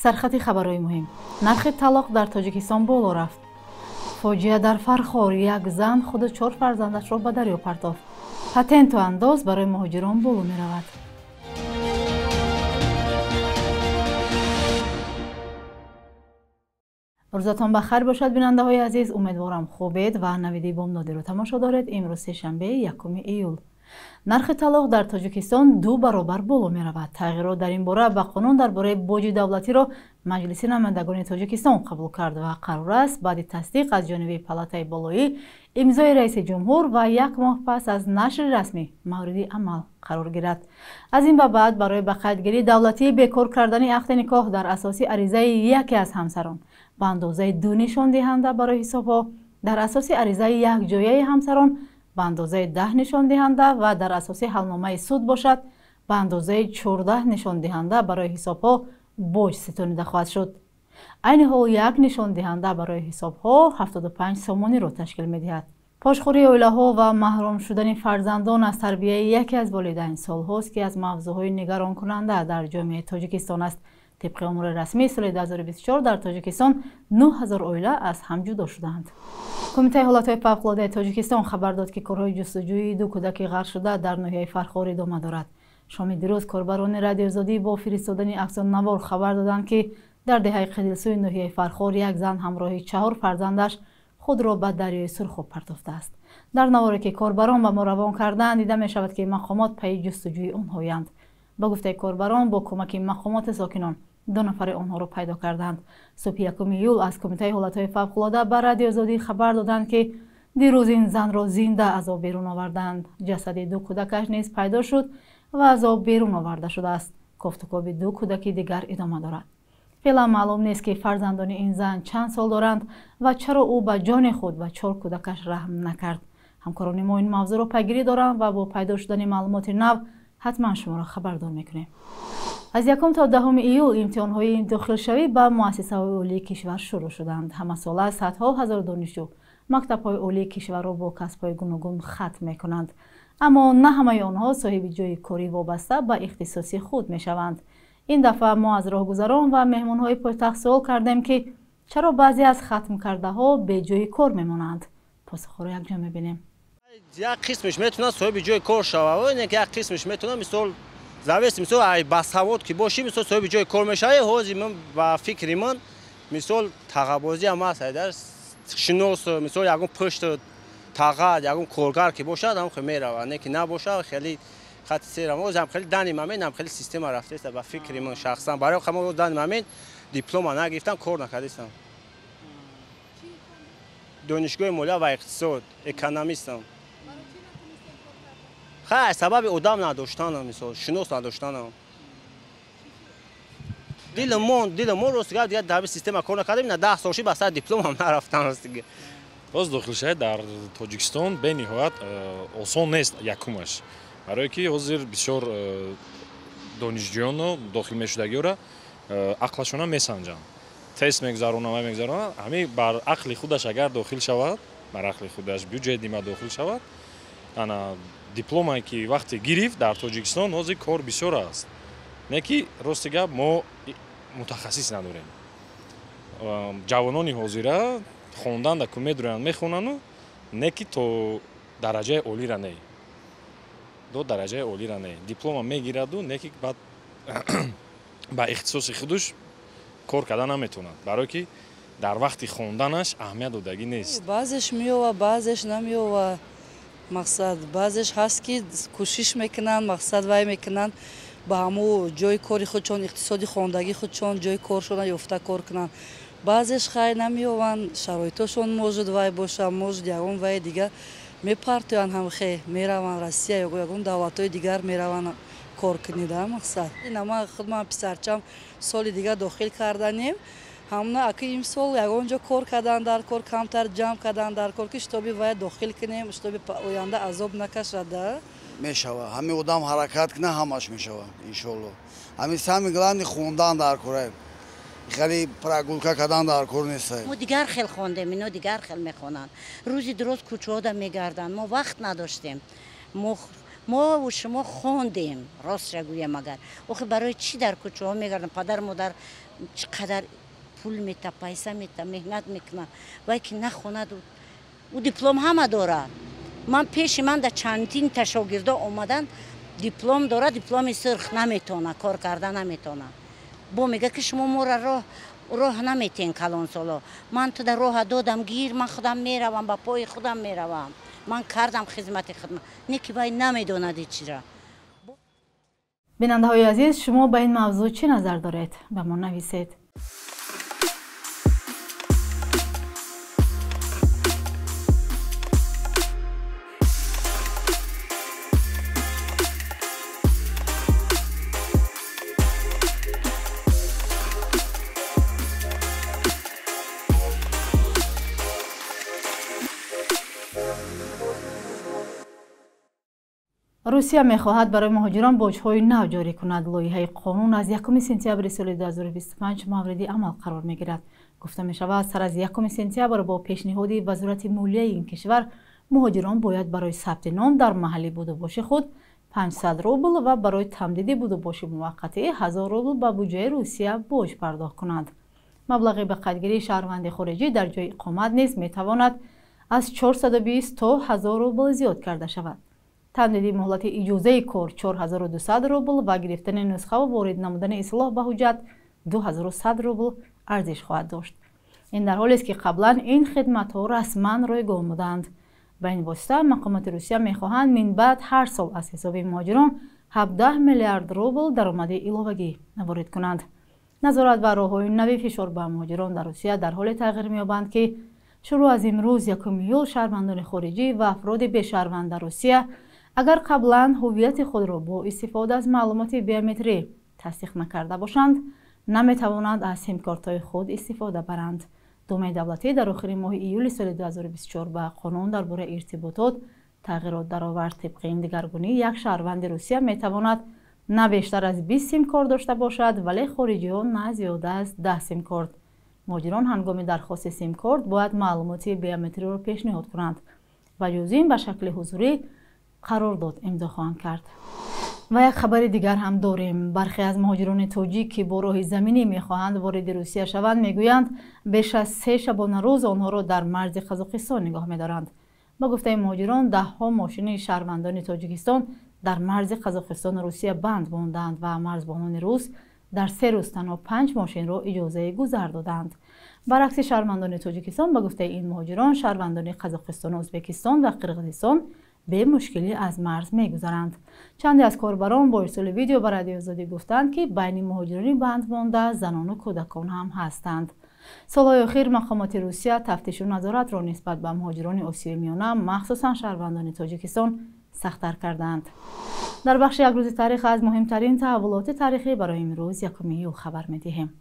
سرخط خبرهای مهم. نرخ طلاق در تاجیکستان بالا رفت. فاجعه در فرخار، یک زن خود 4 فرزندش را به دریا پرتافت. پتنت و انداز برای مهاجران بالا می رود. روزتان بخیر باشد بیننده های عزیز. امیدوارم خوبید و نویدی بامدادی رو تماشا دارید. امروز سه‌شنبه 1 ایول. نرخ طلاق در تاجیکستان 2 برابر بالا می رود. تغییرات در این باره به قانون درباره باج دولتی را مجلس نمایندگان تاجیکستان قبول کرد و قرار است بعد تصدیق از جانب پالاتای بالایی امضای رئیس جمهور و 1 ماه پس از نشر رسمی مورد عمل قرار گیرد. از این به بعد برای به قیدگیری دولتی بیکار کردن عقد نکاح در اساس عریضه یکی از همسران به اندازه 2 نشان دهنده برای حسابها، در اساس عریضه یک جایه همسران به اندازه 10 نشان دهنده و در اساس حلنامه سود باشد به اندازه 14 نشان دهنده برای حسابها باج ستانیده خواهد شد. عین حال یک نشان دهنده برای حسابها 75 سامانی را تشکیل می‌دهد. پاشخوری اویلاها و محروم شدن فرزندان از تربیت یکی از والدین سالهاست که از موضوعهای نگران کننده در جامعه تاجیکستان است. طبق امور رسمی سال 2024 در تاجیکستان 9000 اویله از هم جدا شدند. کمیته حالتهای فوق‌العاده تاجیکستان خبر داد که کارهای جستجوی 2 کودک غرق شده در ناحیه فرخار ادامه دارد. شام دیروز کاربران رادیو آزادی با فرستادن عکس‌النوار خبر دادند که در دهه قدیسوی ناحیه فرخار یک زن همراه 4 فرزندش خود را به دریای سرخ پرتافته است. در نواری که کاربران به ما روان کردند دیده می شود که مقامات پی جستجوی آنهایند. با گفته کاربران با کمک مقامات ساکنان 2 نفر آنها را پیدا کردند. صبح 1 ایول از کمیته حالتهای فوق‌العاده به رادیو آزادی خبر دادند که دیروز این زن را زنده از آب بیرون آوردند. جسد 2 کودکش نیز پیدا شد و از آب بیرون آورده شده است. گفتگو به 2 کودک دیگر ادامه دارد. فعلا معلوم نیست که فرزندان این زن چند سال دارند و چرا او به جان خود و 4 کودکش رحم نکرد. همکاران ما این موضوع را پیگیری دارند و با پیدا شدن معلومات نو حتما شما را خبردار میکنیم. از 1 تا 10 ایول امتحان‌های داخلشوی به مؤسسه‌های عالی کشور شروع شدند. همه ساله صدها هزار دانشجو مکتب‌های عالی کشور را با کسب‌های گوناگون ختم می‌کنند، اما نه همه آنها صاحب جای کاری وابسته به اختصاص خود می‌شوند. این دفعه ما از راهگذران و مهمان‌های پایتخت سوال کردیم که چرا بعضی از ختم کرده‌ها به جای کار می‌مانند. پاسخ را یکجا می‌بینیم. یک قسمش میتونه صاحب جای کار شود و یک قسمش میتونه مثال зависит مثال ای باسواد که باشی مثال صاحب جای کار میشه. حاضر من با فکر من مثال تقابضی هم هست در شناس مثال یکم پشت تاغ یکم کارگر که باشه هم خیلی میره نه که نباشه خیلی خط سیر هم خیلی دانی من خیلی سیستم رفته است. با فکر من شخصا برای خودم دانی من دیپلم نگرفتم کار نکردم. دانشگاه مالیات و اقتصاد اکونومیستم. خیلی سبب آدم نداشتنم مثال شناس نداشتنم. دیلمون راستگاه دیگه در سیستم کار نکردم. نه 10 سالشی با سر دیپلم هم نرفتم راستگاه. باز داخلشوی در تاجیکستان به نهایت آسان نیست یکمش. برای که حاضر بسیار دانشجویان داخل میشدگی را عقلشون میسنجند. تست میگذارونن همه بر عقل خودش اگر داخل شود بر عقل خودش بودجه دیما داخل شود انا دیپلمی که وقتی گرفت در تاجیکستان حاضر کار بسیار است. نه که راستگاه ما متخصص نداریم. جوانانی حاضر خوندن در که میدونن میخونن و نه که تو درجه عالی را نه. 2 درجه عالی را نه. دیپلم میگیرد و نه که بعد با اختصاص خودش کار کردن نمیتونن. برای که در وقت خوندنش اهمیت دادگی نیست. بعضش میوه بعضش نمیوه. مقصد بعضش هست که کوشش میکنن مقصد وای میکنن با همو جای کاری خودشون اقتصادی خواندگی خودشون جای کارشون یافته کار کنن. بعضش خیلی نمیوان شرایطشون موجود وای باشه موجود یگون وای دیگه میپرتوان هم خیلی میروان روسیه یا یگون دولت‌های دیگر میروان کار کنیده مقصد. ما خودمان پسرچم سال دیگه داخل کردنیم. همنا اکی امسال یگونجا کار کردن در کار کمتر جمع کردن در کار که شتابی باید داخل کنیم شتابی آینده عذاب نکشده میشوه. همه آدم حرکت کنه همش میشوه انشالله. همین سمی گلانی خوندن در کاره خیلی پراگولکا کردن در کار نیست. ما دیگر خیلی خوندیم اینا دیگر خیلی میخونن. روزی درست کوچه ها میگردن ما وقت نداشتیم. ما و شما خوندیم راست را گویم مگر. آخه برای چی در کوچه ها میگردن پدر مادر چقدر پول میته پیسه میته مهنت میکنه وای که نخوند او دیپلم همه داره. من پیش من در چندین تا شاگردا اومدن دیپلم داره دیپلم سرخ نمیتونه کار کردن نمیتونه. با میگه که شما ما راه نمیتین کلان سالا. من تو در راه دادم گیر من خودم میروم با پای خودم میروم. من کردم خدمت نیکی باید نمیدوند چرا. بیننده های عزیز شما به این موضوع چه نظر دارید؟ به ما نویسید. روسیه می‌خواهد برای مهاجران بوج‌های نو جاری کند. لایحه قانون از 1 سپتامبر سال 2025 موردی عمل قرار می‌گیرد. گفته می‌شود سر از 1 سپتامبر با پیشنهاد وزارت مالیه این کشور مهاجران باید برای ثبت نام در محل بود و باش خود 500 روبل و برای تمدید بود و باش موقتی 1000 روبل به بودجه روسیه بوج پرداخت کنند. مبلغ به قدرگیری شهروند خارجی در جای اقامت نیز می‌تواند از 420 تا 1000 روبل زیاد کرده شود. تمدید مهلت اجازه کار 4200 روبل و گرفتن نسخه و وارد نمودن اصلاح به حجت 2100 روبل ارزش خواهد داشت. این در حالی است که قبلا این خدمات ها رسما رایگان بودند. به این واسطه مقامات روسیه میخواهند من بعد هر سال از حساب مهاجران 17 میلیارد روبل درآمد علاوگی وارد کنند. نظارت و راههای نوی فشار به مهاجران در روسیه در حال تغییر می‌یابند که شروع از امروز 1 میلیون شهروندان خارجی و افراد بی شهروند در روسیه اگر قبلا هویت خود را با استفاده از معلومات بیومتری تصدیق نکرده باشند نمیتوانند از سیم کارت‌های خود استفاده برند. دومه دولتی در آخر ماه ایول سال 2024 به قانون درباره ارتباطات تغییرات درآورد. طبق این دگرگونی یک شهروند روسیه میتواند نه بیشتر از 20 سیم کارت داشته باشد ولی خارجیان نه زیاده از 10 سیم کارت. مهاجران هنگام درخواست سیم کارت باید معلومات بیومتری را پیشنهاد کنند و جز این به شکل حضوری قرارداد امضا خواهند کرد. و یک خبر دیگر هم داریم. برخی از مهاجران تاجیک که با راه زمینی میخواهند وارد روسیه شوند میگویند بیش از 3 شبانه روز آنها را در مرز قزاقستان نگاه میدارند. با گفته مهاجران 10 ها ماشین شهروندان تاجیکستان در مرز قزاقستان و روسیه بند ماندند و مرزبانان روس در 3 روز تنها 5 ماشین را اجازه گذر دادند. برعکس شهروندان تاجیکستان با گفته این مهاجران شهروندان قزاقستان، ازبکستان و قرقیزستان به مشکلی از مرز می‌گذرند. چندی از کاربران با ارسال ویدیو به رادیو آزادی گفتند که بین مهاجران بند مانده زنان و کودکان هم هستند. سالهای اخیر مقامات روسیه تفتیش و نظارت را نسبت به مهاجران آسیای میانه مخصوصا شهروندان تاجیکستان سخت‌تر کردند. در بخش یک روز تاریخ از مهمترین تحولات تاریخی برای امروز 1 ایول خبر می‌دهیم.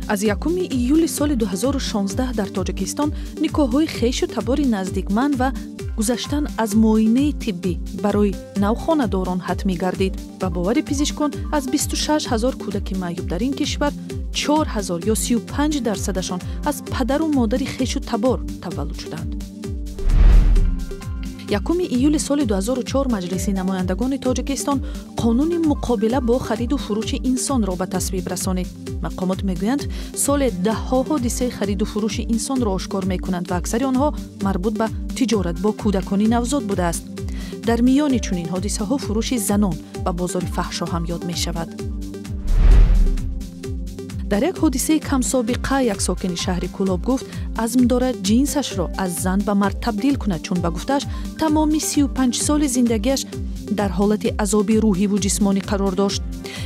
از 1 ایول سال 2016 در تاجیکستان نکاح‌های خویش و تبار نزدیکمند و گذشتن از معاینه طبی برای نوخانه‌داران حتمی گردید و باور پزشکان از 26000 کودک معیوب در این کشور 4000 یا 35% از پدر و مادر خویش و تبار تولد شدند. 1 ایول سال 2004 مجلس نمایندگان تاجیکستان قانون مقابله با خرید و فروش انسان را به تصویب رسانید. مقامات میگویند سال 10 ها حادثه خرید و فروش انسان را آشکار میکنند و اکثر آنها مربوط به تجارت با کودکان نوزاد بوده است. در میان چنین حادثه ها فروش زنان و بازار فحشا هم یاد می شود. در یک حادثه کم سابقه یک ساکن شهر کولاب گفت عزم دارد جنسش را از زن به مرد تبدیل کند چون به گفتش تمام 35 سال زندگیش در حالت عذاب روحی و جسمانی قرار داشت.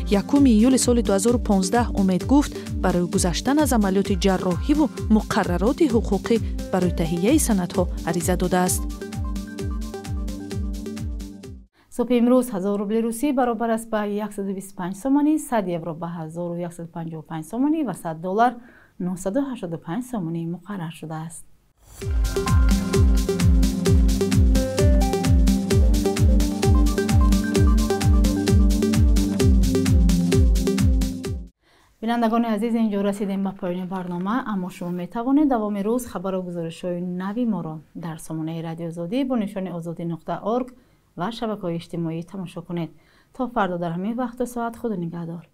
1 ایول سال 2015 امید گفت برای گذشتن از عملیات جراحی و مقررات حقوقی برای تهیه سندها عریضه داده است. صبح امروز 1000 روبل روسی برابر است به 125 سومانی، 100 یورو به 1155 سومانی و 100 دلار 985 سومانی مقرر شده است. بینندگان عزیز، اینجا رسیدیم به پایان برنامه، اما شما میتوانید دوام روز خبر و گزارش‌های نوی ما را در سامانه رادیو آزادی با نشان azadi.org و شبکه‌های اجتماعی تماشا کنید. تا فردا در همین وقت و ساعت خود نگهدار.